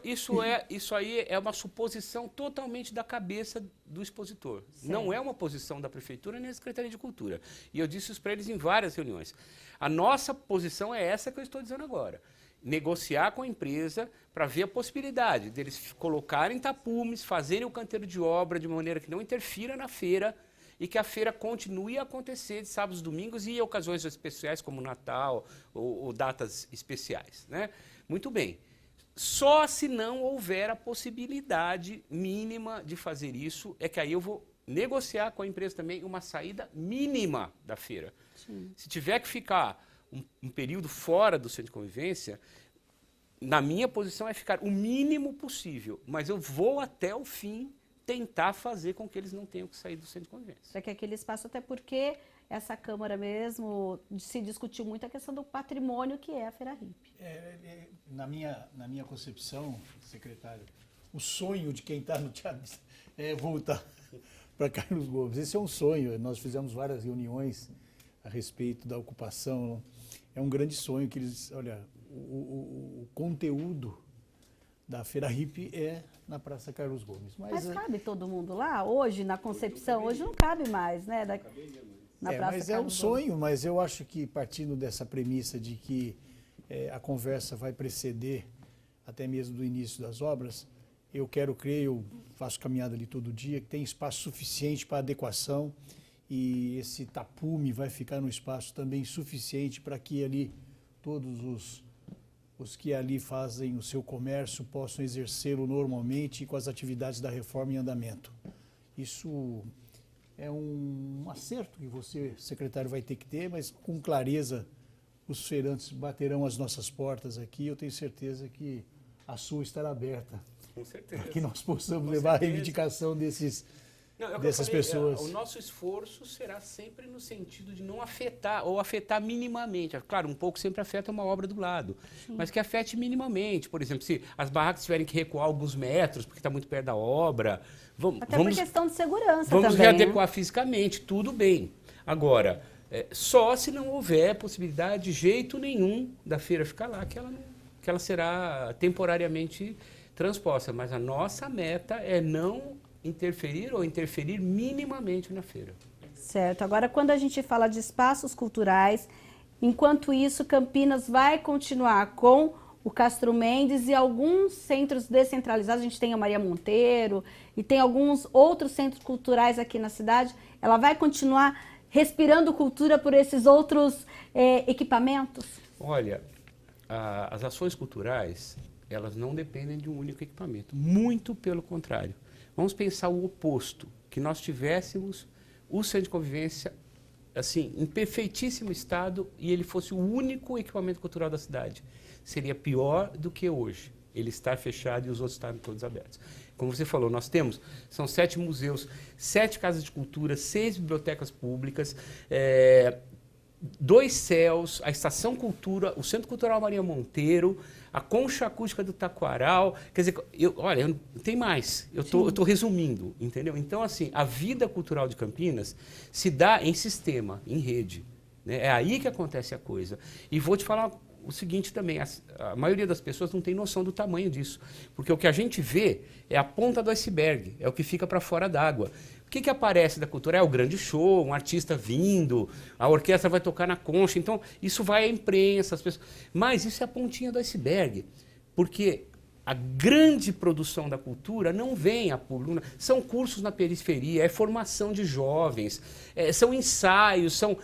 isso aí é uma suposição totalmente da cabeça do expositor. Certo. Não é uma posição da Prefeitura nem da Secretaria de Cultura. E eu disse isso para eles em várias reuniões. A nossa posição é essa que eu estou dizendo agora. Negociar com a empresa para ver a possibilidade deles colocarem tapumes, fazerem o canteiro de obra de maneira que não interfira na feira e que a feira continue a acontecer de sábados, domingos e em ocasiões especiais como Natal ou datas especiais, né? Muito bem. Só se não houver a possibilidade mínima de fazer isso, é que aí eu vou negociar com a empresa também uma saída mínima da feira. Sim. Se tiver que ficar um período fora do centro de convivência, na minha posição é ficar o mínimo possível, mas eu vou até o fim tentar fazer com que eles não tenham que sair do centro de convivência. Para que aquele espaço, até porque essa Câmara mesmo se discutiu muito a questão do patrimônio que é a Feira Hippie. Na minha concepção, secretário, o sonho de quem está no teatro é voltar para Carlos Gomes. Esse é um sonho. Nós fizemos várias reuniões a respeito da ocupação. É um grande sonho que eles, olha, o conteúdo da Feira Hippie é na Praça Carlos Gomes. Mas cabe todo mundo lá? Hoje, na concepção, hoje não cabe mais, né? Na Praça mas Carlos é um Gomes. sonho, mas eu acho que partindo dessa premissa de que a conversa vai preceder até mesmo do início das obras, eu quero crer, eu faço caminhada ali todo dia, que tem espaço suficiente para adequação e esse tapume vai ficar no espaço também suficiente para que ali todos os que ali fazem o seu comércio possam exercê-lo normalmente com as atividades da reforma em andamento. Isso é um acerto que você, secretário, vai ter que ter, mas com clareza os feirantes baterão as nossas portas aqui. Eu tenho certeza que a sua estará aberta. Com certeza. Para que nós possamos Com levar certeza. a reivindicação dessas eu falei, pessoas. O nosso esforço será sempre no sentido de não afetar, ou afetar minimamente. Claro, um pouco sempre afeta uma obra do lado, mas que afete minimamente. Por exemplo, se as barracas tiverem que recuar alguns metros, porque está muito perto da obra, Até por questão de segurança vamos também. readequar fisicamente, tudo bem. Agora, só se não houver possibilidade de jeito nenhum da feira ficar lá, que ela será temporariamente transposta. Mas a nossa meta é não interferir ou interferir minimamente na feira. Certo. Agora, quando a gente fala de espaços culturais, enquanto isso, Campinas vai continuar com o Castro Mendes e alguns centros descentralizados. A gente tem a Maria Monteiro e tem alguns outros centros culturais aqui na cidade. Ela vai continuar respirando cultura por esses outros equipamentos? Olha, as ações culturais, elas não dependem de um único equipamento. Muito pelo contrário. Vamos pensar o oposto, que nós tivéssemos o centro de convivência assim, em perfeitíssimo estado e ele fosse o único equipamento cultural da cidade. Seria pior do que hoje, ele estar fechado e os outros estarem todos abertos. Como você falou, são 7 museus, 7 casas de cultura, 6 bibliotecas públicas, 2 CELs, a Estação Cultura, o Centro Cultural Maria Monteiro, a Concha Acústica do Taquaral. Quer dizer, tem mais. Eu tô resumindo, entendeu? Então, assim, a vida cultural de Campinas se dá em sistema, em rede. Né? É aí que acontece a coisa. E vou te falar o seguinte também, a maioria das pessoas não tem noção do tamanho disso. Porque o que a gente vê é a ponta do iceberg, é o que fica para fora d'água. O que aparece da cultura? É o grande show, um artista vindo, a orquestra vai tocar na Concha. Então, isso vai à imprensa, as pessoas. Mas isso é a pontinha do iceberg. Porque a grande produção da cultura não vem a público. São cursos na periferia, é formação de jovens, são ensaios, são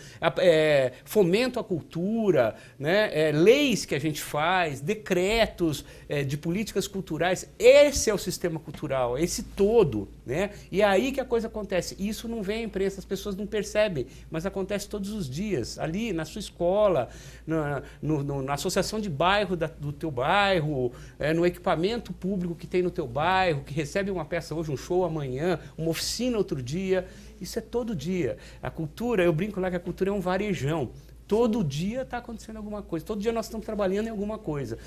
fomento à cultura, né? Leis que a gente faz, decretos de políticas culturais. Esse é o sistema cultural, esse todo. Né? E é aí que a coisa acontece. Isso não vem à imprensa, as pessoas não percebem, mas acontece todos os dias, ali na sua escola, na associação de bairro do teu bairro, no equipamento público que tem no teu bairro, que recebe uma peça hoje, um show amanhã, uma oficina outro dia. Isso é todo dia. A cultura, eu brinco lá que a cultura é um varejão. Todo dia está acontecendo alguma coisa, todo dia nós estamos trabalhando em alguma coisa.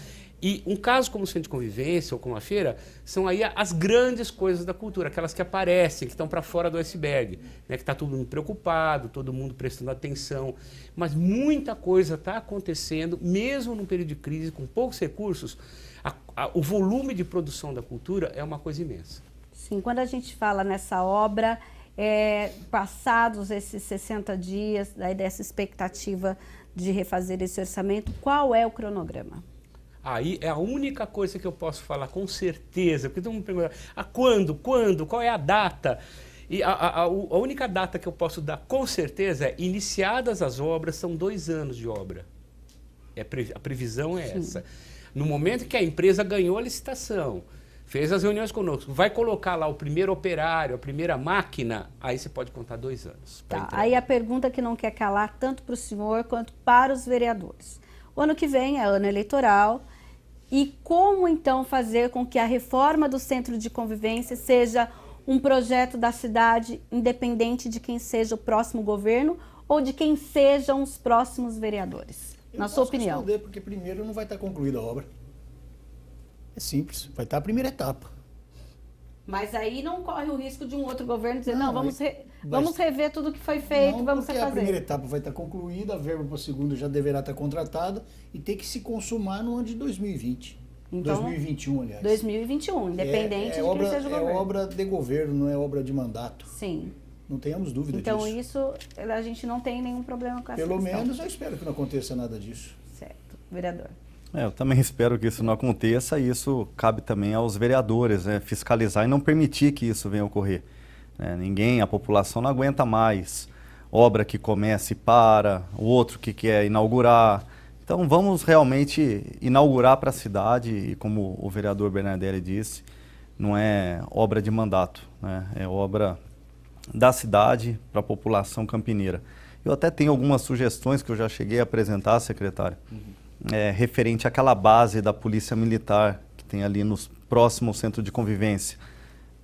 E um caso como o centro de convivência ou como a feira, são aí as grandes coisas da cultura, aquelas que aparecem, que estão para fora do iceberg, né? Que está todo mundo preocupado, todo mundo prestando atenção. Mas muita coisa está acontecendo, mesmo num período de crise, com poucos recursos, o volume de produção da cultura é uma coisa imensa. Sim, quando a gente fala nessa obra, passados esses 60 dias, dessa expectativa de refazer esse orçamento, qual é o cronograma? Aí é a única coisa que eu posso falar com certeza, porque todo mundo pergunta, quando, qual é a data? E a única data que eu posso dar com certeza é, iniciadas as obras, são 2 anos de obra. A previsão é essa. No momento que a empresa ganhou a licitação, fez as reuniões conosco, vai colocar lá o primeiro operário, a primeira máquina, aí você pode contar 2 anos. Tá, aí a pergunta que não quer calar tanto para o senhor quanto para os vereadores. O ano que vem é ano eleitoral e como então fazer com que a reforma do centro de convivência seja um projeto da cidade independente de quem seja o próximo governo ou de quem sejam os próximos vereadores? Na sua opinião. Responder, porque primeiro não vai estar concluída a obra. É simples, vai estar a primeira etapa. Mas aí não corre o risco de um outro governo dizer, Não, vamos rever tudo que foi feito, não, vamos porque refazer. a primeira etapa vai estar concluída, a verba para a segunda já deverá estar contratada e tem que se consumar no ano de 2020. Então, 2021, aliás. 2021, independente de quem seja o governo. É obra de governo, não é obra de mandato. Sim. Não tenhamos dúvida Então disso. isso, a gente não tem nenhum problema com essa Pelo questão. menos eu espero que não aconteça nada disso. Certo. Vereador. Eu também espero que isso não aconteça e isso cabe também aos vereadores, né, fiscalizar e não permitir que isso venha a ocorrer. A população não aguenta mais obra que começa e para, o outro que quer inaugurar. Então vamos realmente inaugurar para a cidade e, como o vereador Bernardelli disse, não é obra de mandato, né, é obra da cidade para a população campineira. Eu até tenho algumas sugestões que eu já cheguei a apresentar, secretário, referente àquela base da Polícia Militar que tem ali no próximo centro de convivência,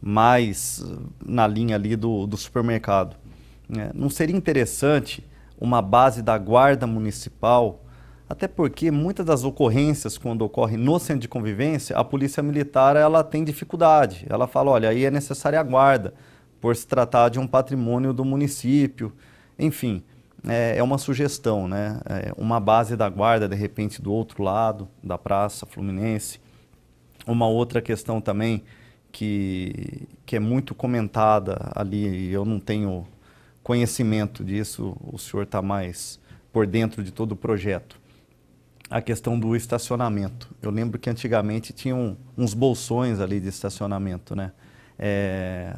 mais na linha ali do supermercado. Não seria interessante uma base da Guarda Municipal, até porque muitas das ocorrências, quando ocorrem no centro de convivência, a Polícia Militar ela tem dificuldade. Ela fala, olha, aí é necessária a guarda, por se tratar de um patrimônio do município. Enfim, é uma sugestão, né? Uma base da guarda, de repente, do outro lado da Praça Fluminense. Uma outra questão também que é muito comentada ali, e eu não tenho conhecimento disso, o senhor está mais por dentro de todo o projeto. A questão do estacionamento. Eu lembro que antigamente tinham uns bolsões ali de estacionamento, né?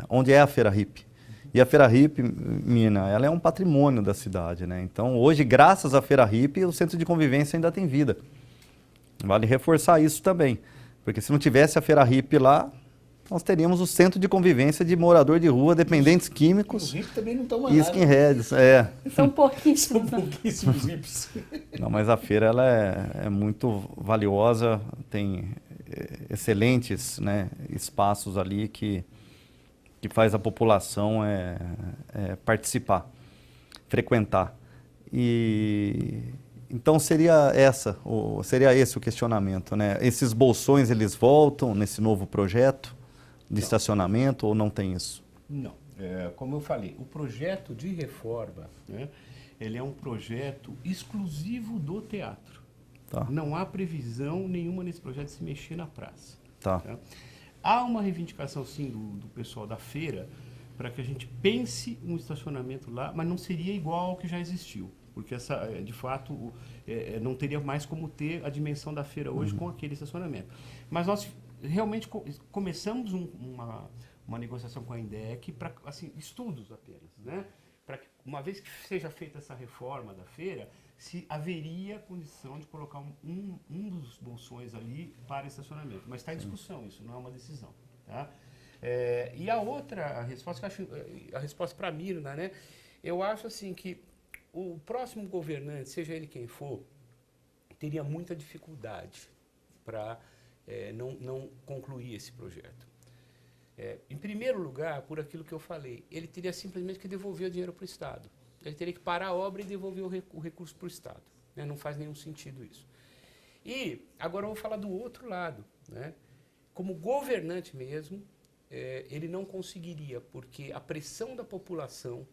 Onde é a Feira Hippie. E a Feira Hippie, Mirna, ela é um patrimônio da cidade, né? Então, hoje, graças à Feira Hippie, o centro de convivência ainda tem vida. Vale reforçar isso também. Porque se não tivesse a Feira Hippie lá, nós teríamos o centro de convivência de morador de rua, dependentes químicos. Os hippies também não estão e skinheads. São pouquíssimos. São pouquíssimos hippies. Não, mas a feira ela é muito valiosa, tem excelentes, né, espaços ali que faz a população participar, frequentar. Então seria esse o questionamento, né? Esses bolsões eles voltam nesse novo projeto de estacionamento ou não tem isso? Não. Como eu falei, o projeto de reforma, né, ele é um projeto exclusivo do teatro. Tá. Não há previsão nenhuma nesse projeto de se mexer na praça. Tá. Tá? Há uma reivindicação, sim, do pessoal da feira para que a gente pense um estacionamento lá, mas não seria igual ao que já existiu. Porque, de fato, não teria mais como ter a dimensão da feira hoje com aquele estacionamento. Mas nós realmente começamos uma negociação com a INDEC para, assim, estudos apenas, né? Para que, uma vez que seja feita essa reforma da feira, se haveria condição de colocar um dos bolsões ali para estacionamento. Mas está em discussão isso, não é uma decisão. Tá? E a outra resposta, que eu acho, a resposta para a Mirna, né? Eu acho assim que o próximo governante, seja ele quem for, teria muita dificuldade para não concluir esse projeto. Em primeiro lugar, por aquilo que eu falei, ele teria simplesmente que devolver o dinheiro para o Estado. Ele teria que parar a obra e devolver o recurso para o Estado. Né? Não faz nenhum sentido isso. E agora eu vou falar do outro lado. Né? Como governante mesmo, ele não conseguiria, porque a pressão da população,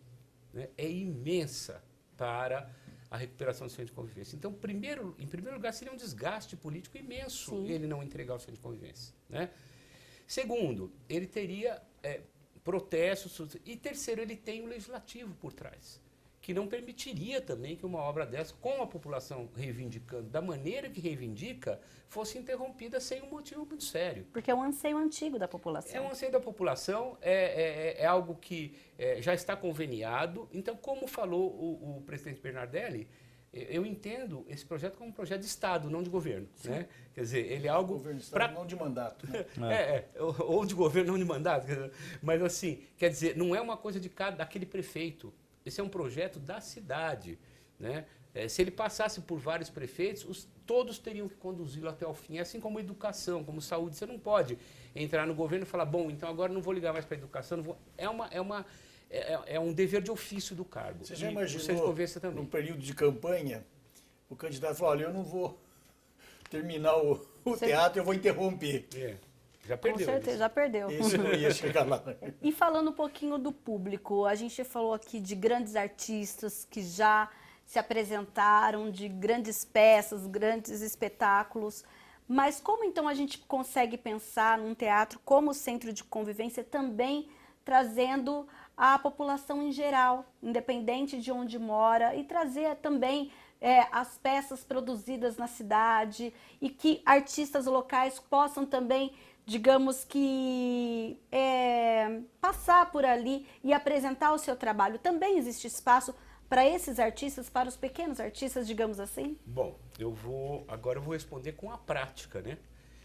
né, é imensa para a recuperação do centro de convivência. Então, em primeiro lugar, seria um desgaste político imenso. Sim. Ele não entregar o centro de convivência. Né? Segundo, ele teria protestos. E terceiro, ele tem o legislativo por trás, que não permitiria também que uma obra dessa, com a população reivindicando da maneira que reivindica, fosse interrompida sem um motivo muito sério. Porque é um anseio antigo da população. É um anseio da população, é algo que já está conveniado. Então, como falou o presidente Bernardelli, eu entendo esse projeto como um projeto de Estado, não de governo. Né? Quer dizer, ele é algo... Governo de Estado, não de mandato. Né? Ou de governo, não de mandato. Mas assim, quer dizer, não é uma coisa daquele prefeito. Esse é um projeto da cidade. Né? Se ele passasse por vários prefeitos, todos teriam que conduzi-lo até o fim. Assim como educação, como saúde. Você não pode entrar no governo e falar, bom, então agora não vou ligar mais para a educação. Não vou... É um dever de ofício do cargo. Você já imaginou, também. no período de campanha, o candidato falou, olha, eu não vou terminar o teatro, eu vou interromper. Já perdeu. Com certeza, já perdeu. Esse não ia chegar lá. E falando um pouquinho do público, a gente falou aqui de grandes artistas que já se apresentaram, de grandes peças, grandes espetáculos, mas como então a gente consegue pensar num teatro como centro de convivência também trazendo a população em geral, independente de onde mora, e trazer também as peças produzidas na cidade e que artistas locais possam também, digamos que, passar por ali e apresentar o seu trabalho. Também existe espaço para esses artistas, para os pequenos artistas, digamos assim? Bom, agora eu vou responder com a prática, né?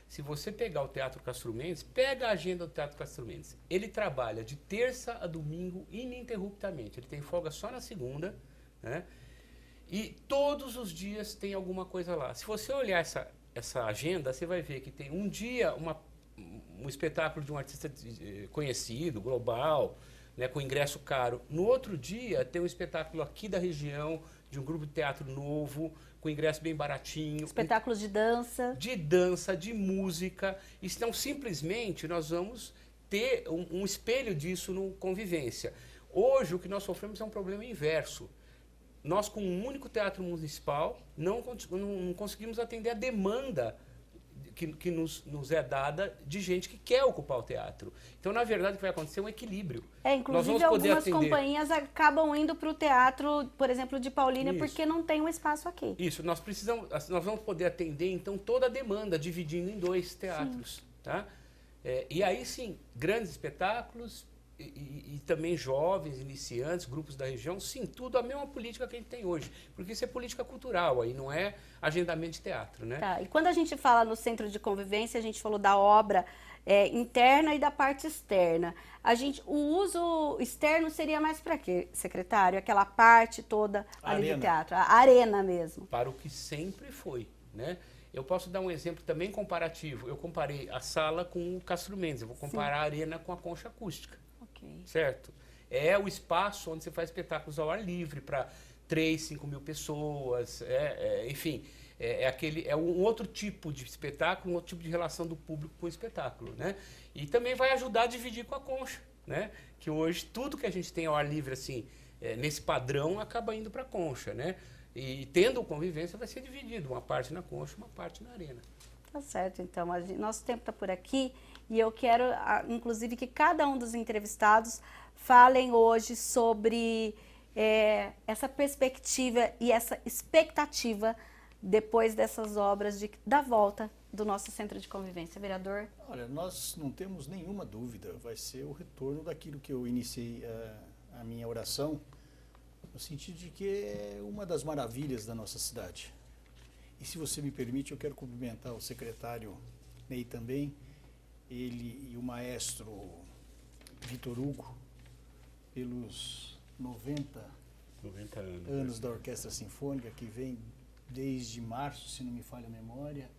Se você pegar o Teatro Castro Mendes, pega a agenda do Teatro Castro Mendes. Ele trabalha de terça a domingo ininterruptamente. Ele tem folga só na segunda, né? E todos os dias tem alguma coisa lá. Se você olhar essa agenda, você vai ver que tem um dia um espetáculo de um artista conhecido, global, né, com ingresso caro. No outro dia tem um espetáculo aqui da região, de um grupo de teatro novo, com ingresso bem baratinho. Espetáculos de dança. De dança, de música. Então, simplesmente, nós vamos ter um espelho disso no Convivência. Hoje, o que nós sofremos é um problema inverso. Nós, com um único teatro municipal, não conseguimos atender a demanda que nos é dada de gente que quer ocupar o teatro. Então, na verdade, o que vai acontecer é um equilíbrio. Inclusive, algumas companhias acabam indo para o teatro, por exemplo, de Paulínia, Isso. porque não tem um espaço aqui. Isso, nós vamos poder atender, então, toda a demanda, dividindo em 2 teatros. Tá? E aí, sim, grandes espetáculos e também jovens, iniciantes, grupos da região, sim, tudo a mesma política que a gente tem hoje. Porque isso é política cultural, aí não é agendamento de teatro, né? Tá, e quando a gente fala no centro de convivência, a gente falou da obra interna e da parte externa. O uso externo seria mais para quê, secretário? Aquela parte toda ali do teatro, a arena mesmo. Para o que sempre foi, né? Eu posso dar um exemplo também comparativo. Eu comparei a sala com o Castro Mendes, eu vou comparar a arena com a concha acústica. Certo? É o espaço onde você faz espetáculos ao ar livre para 3, 5 mil pessoas, enfim, é um outro tipo de espetáculo, um outro tipo de relação do público com o espetáculo, né? E também vai ajudar a dividir com a concha, né? Que hoje tudo que a gente tem ao ar livre, assim, nesse padrão, acaba indo para a concha, né? E tendo convivência vai ser dividido, uma parte na concha, uma parte na arena. Tá certo, então, nosso tempo está por aqui. E eu quero, inclusive, que cada um dos entrevistados falem hoje sobre essa perspectiva e essa expectativa depois dessas obras da volta do nosso centro de convivência. Vereador? Olha, nós não temos nenhuma dúvida, vai ser o retorno daquilo que eu iniciei a minha oração, no sentido de que é uma das maravilhas da nossa cidade. E se você me permite, eu quero cumprimentar o secretário Ney também, ele e o maestro Vitor Hugo, pelos 90 anos da Orquestra Sinfônica, que vem desde março, se não me falha a memória.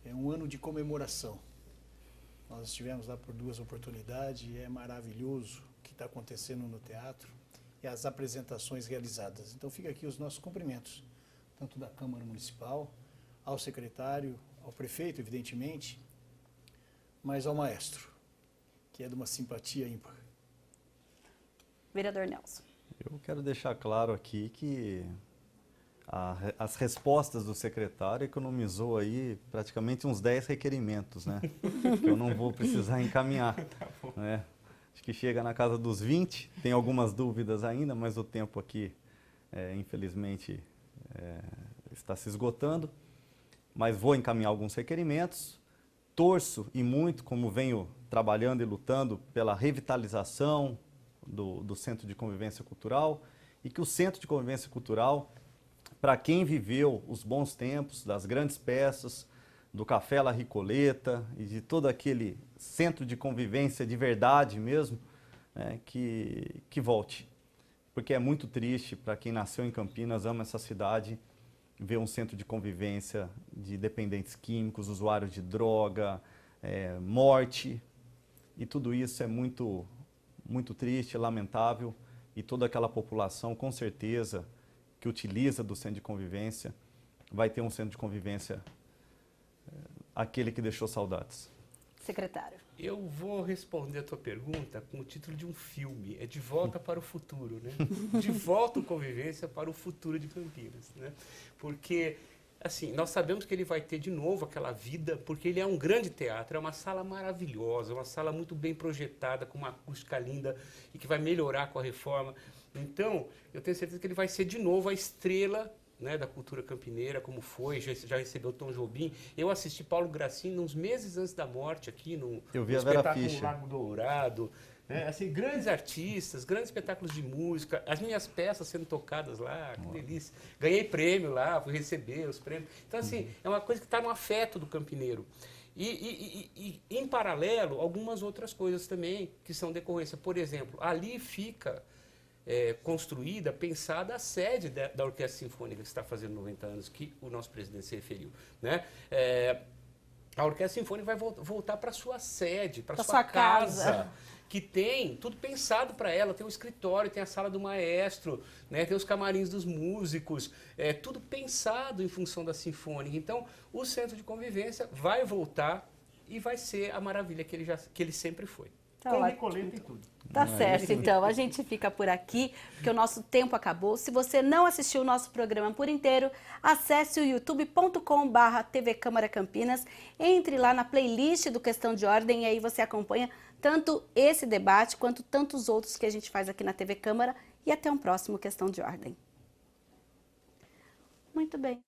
É um ano de comemoração. Nós estivemos lá por 2 oportunidades e é maravilhoso o que está acontecendo no teatro e as apresentações realizadas. Então fica aqui os nossos cumprimentos, tanto da Câmara Municipal, ao secretário, ao prefeito, evidentemente, mas ao maestro, que é de uma simpatia ímpar. Vereador Nelson. Eu quero deixar claro aqui que as respostas do secretário economizou aí praticamente uns 10 requerimentos, né? Que eu não vou precisar encaminhar, né? Acho que chega na casa dos 20, tem algumas dúvidas ainda, mas o tempo aqui, infelizmente, está se esgotando. Mas vou encaminhar alguns requerimentos. Torço e muito, como venho trabalhando e lutando pela revitalização do Centro de Convivência Cultural e que o Centro de Convivência Cultural, para quem viveu os bons tempos das grandes peças, do Café La Ricoleta e de todo aquele centro de convivência de verdade mesmo, que volte. Porque é muito triste para quem nasceu em Campinas, ama essa cidade, ver um centro de convivência de dependentes químicos, usuários de droga, morte, e tudo isso é muito, muito triste, lamentável, e toda aquela população, com certeza, que utiliza do centro de convivência, vai ter um centro de convivência, aquele que deixou saudades. secretário? Eu vou responder a tua pergunta com o título de um filme, é De Volta para o Futuro, né? De volta ao Convivência para o futuro de Campinas, né? Porque, assim, nós sabemos que ele vai ter de novo aquela vida, porque ele é um grande teatro, é uma sala maravilhosa, uma sala muito bem projetada, com uma acústica linda e que vai melhorar com a reforma. Então, eu tenho certeza que ele vai ser de novo a estrela, né, da cultura campineira, como foi, já recebeu Tom Jobim. Eu assisti Paulo Gracindo uns meses antes da morte aqui no espetáculo Lago Dourado. Né? Assim, grandes artistas, grandes espetáculos de música, as minhas peças sendo tocadas lá, que delícia. Ganhei prêmio lá, fui receber os prêmios. Então, assim, é uma coisa que está no afeto do campineiro. E, em paralelo, algumas outras coisas também que são decorrência. Por exemplo, ali fica construída, pensada a sede da Orquestra Sinfônica, que está fazendo 90 anos, que o nosso presidente se referiu. Né? A Orquestra Sinfônica vai voltar para a sua sede, para a sua casa, que tem tudo pensado para ela. Tem um escritório, tem a sala do maestro, né? Tem os camarins dos músicos, tudo pensado em função da Sinfônica. Então, o Centro de Convivência vai voltar e vai ser a maravilha que ele sempre foi. Com Nicoleta e tudo. Tá certo, então. A gente fica por aqui, porque o nosso tempo acabou. Se você não assistiu o nosso programa por inteiro, acesse o youtube.com/TV Câmara Campinas, entre lá na playlist do Questão de Ordem e aí você acompanha tanto esse debate quanto tantos outros que a gente faz aqui na TV Câmara. E até um próximo Questão de Ordem. Muito bem.